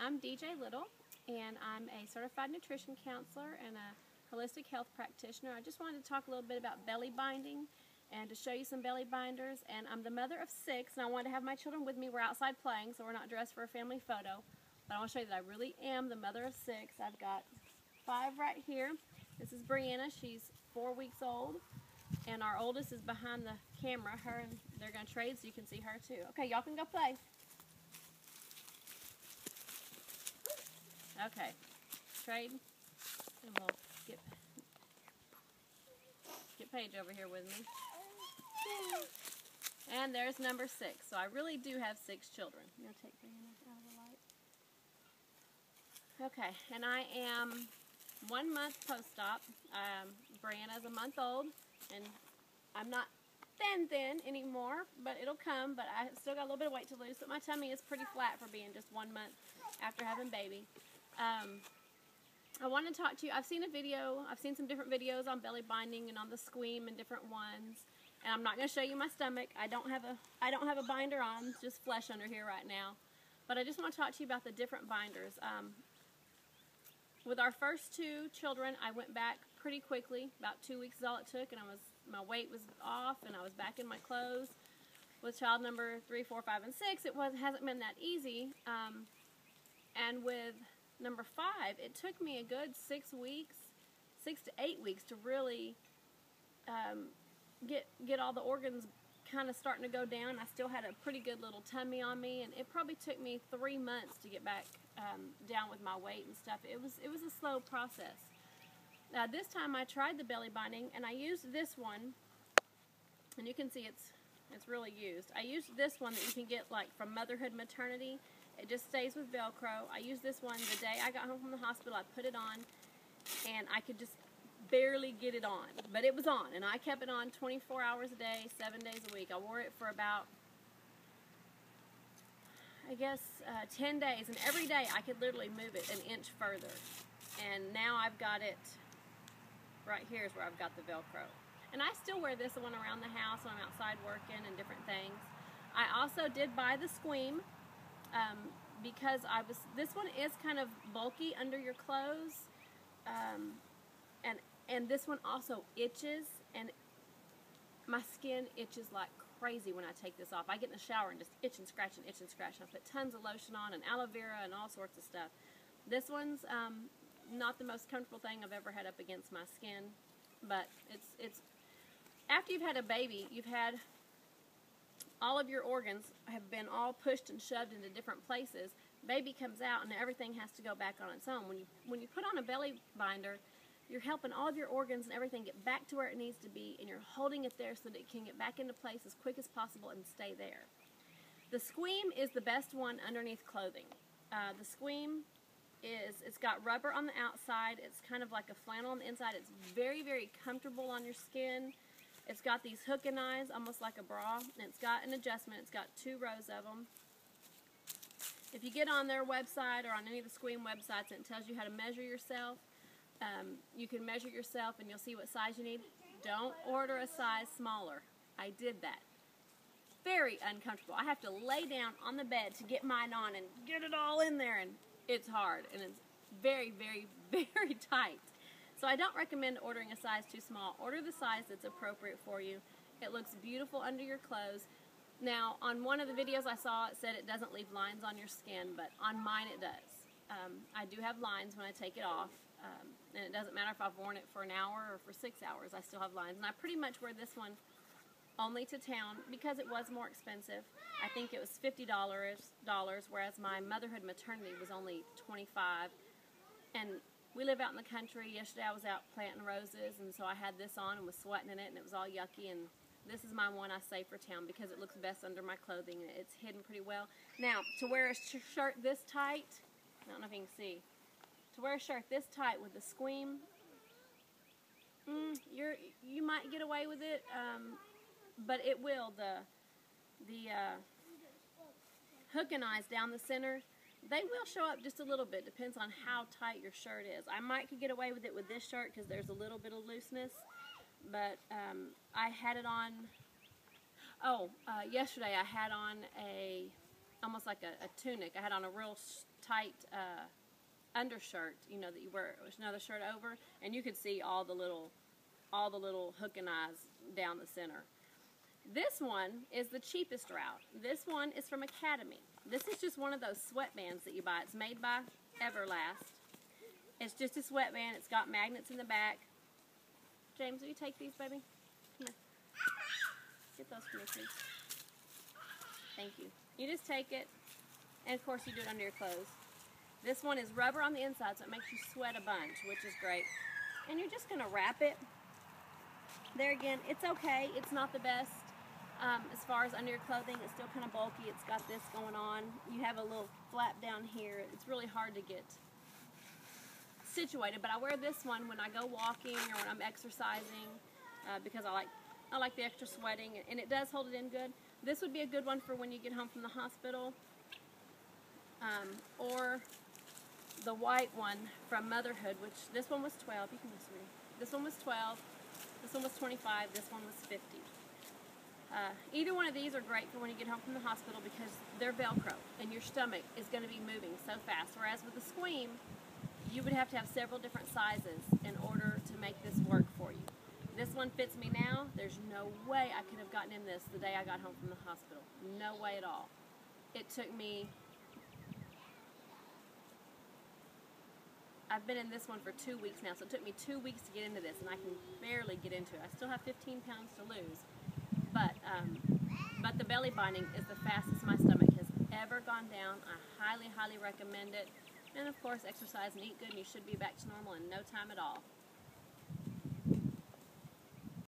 I'm DJ Little, and I'm a certified nutrition counselor and a holistic health practitioner. I just wanted to talk a little bit about belly binding and to show you some belly binders. And I'm the mother of 6, and I wanted to have my children with me. We're outside playing, so we're not dressed for a family photo. But I want to show you that I really am the mother of 6. I've got 5 right here. This is Brianna. She's 4 weeks old. And our oldest is behind the camera. Her and they're going to trade so you can see her too. Okay, y'all can go play. Okay, trade. And we'll get Paige over here with me. And there's number 6. So I really do have 6 children. I'm going to take Brianna out of the light. Okay, and I am 1 month post-op. Brianna's a month old, and I'm not thin anymore, but it'll come. But I still got a little bit of weight to lose, but my tummy is pretty flat for being just 1 month after having baby. I want to talk to you. I've seen some different videos on belly binding and on the Squeem and different ones. And I'm not going to show you my stomach. I don't have a binder on, it's just flesh under here right now. But I just want to talk to you about the different binders. With our first 2 children, I went back pretty quickly. About 2 weeks is all it took, and my weight was off, and I was back in my clothes. With child number 3, 4, 5, and 6, it hasn't been that easy. And with number 5, it took me a good 6 to 8 weeks to really get all the organs kind of starting to go down. I still had a pretty good little tummy on me, and it probably took me 3 months to get back down with my weight and stuff. It was a slow process. This time I tried the belly binding, and I used this one, and you can see it's really used. I used this one that you can get like from Motherhood, Maternity. It just stays with Velcro. I used this one the day I got home from the hospital. I put it on, and I could just barely get it on, but it was on, and I kept it on 24 hours a day, 7 days a week. I wore it for about, I guess, 10 days, and every day I could literally move it an inch further. And now I've got it right here is where I've got the Velcro. And I still wear this one around the house when I'm outside working and different things. I also did buy the Squeem because this one is kind of bulky under your clothes, and this one also itches, and my skin itches like crazy when I take this off. I get in the shower and just itch and scratch and itch and scratch. And I put tons of lotion on and aloe vera and all sorts of stuff. This one's not the most comfortable thing I've ever had up against my skin, but it's after you've had a baby, you've had all of your organs have been all pushed and shoved into different places. Baby comes out and everything has to go back on its own. When you put on a belly binder, you're helping all of your organs and everything get back to where it needs to be, and you're holding it there so that it can get back into place as quick as possible and stay there. The Squeem is the best one underneath clothing. The Squeem it's got rubber on the outside. It's kind of like a flannel on the inside. It's very, very comfortable on your skin. It's got these hook and eyes, almost like a bra, and it's got an adjustment. It's got 2 rows of them. If you get on their website or on any of the Squeem websites, and it tells you how to measure yourself. You can measure yourself and you'll see what size you need. Don't order a size smaller. I did that. Very uncomfortable. I have to lay down on the bed to get mine on and get it all in there, and it's hard, and it's very, very, very tight. So I don't recommend ordering a size too small. Order the size that's appropriate for you. It looks beautiful under your clothes. Now, on one of the videos I saw, it said it doesn't leave lines on your skin, but on mine it does. I do have lines when I take it off. And it doesn't matter if I've worn it for an hour or for 6 hours, I still have lines. And I pretty much wear this one only to town because it was more expensive. I think it was $50, whereas my Motherhood Maternity was only $25. And we live out in the country. Yesterday I was out planting roses, and so I had this on and was sweating in it, and it was all yucky. And this is my one I save for town because it looks best under my clothing, and it's hidden pretty well. Now, to wear a shirt this tight, I don't know if you can see, to wear a shirt this tight with the Squeem, you might get away with it, but it will. The hook and eyes down the center, they will show up just a little bit. Depends on how tight your shirt is. I might could get away with it with this shirt because there's a little bit of looseness, but I had it on. Yesterday I had on almost like a tunic. I had on a real tight undershirt, you know, that you wear another shirt over, and you could see all the little hook and eyes down the center. This one is the cheapest route. This one is from Academy. This is just one of those sweatbands that you buy. It's made by Everlast. It's just a sweatband. It's got magnets in the back. James, will you take these, baby? Come here. Get those for me, please. Thank you. You just take it, and of course you do it under your clothes. This one is rubber on the inside, so it makes you sweat a bunch, which is great. And you're just going to wrap it. There again, it's okay. It's not the best. As far as under your clothing, it's still kind of bulky. It's got this going on. You have a little flap down here. It's really hard to get situated, but I wear this one when I go walking or when I'm exercising because I like the extra sweating, and it does hold it in good. This would be a good one for when you get home from the hospital, or the white one from Motherhood, which this one was $12. You can just read. This one was $12. This one was $25. This one was $50. Either one of these are great for when you get home from the hospital because they're Velcro and your stomach is going to be moving so fast. Whereas with the Squeem, you would have to have several different sizes in order to make this work for you. This one fits me now. There's no way I could have gotten in this the day I got home from the hospital. No way at all. It took me... I've been in this one for 2 weeks now, so it took me 2 weeks to get into this, and I can barely get into it. I still have 15 pounds to lose, but the belly binding is the fastest my stomach has ever gone down. I highly, highly recommend it. And of course, exercise and eat good, and you should be back to normal in no time at all.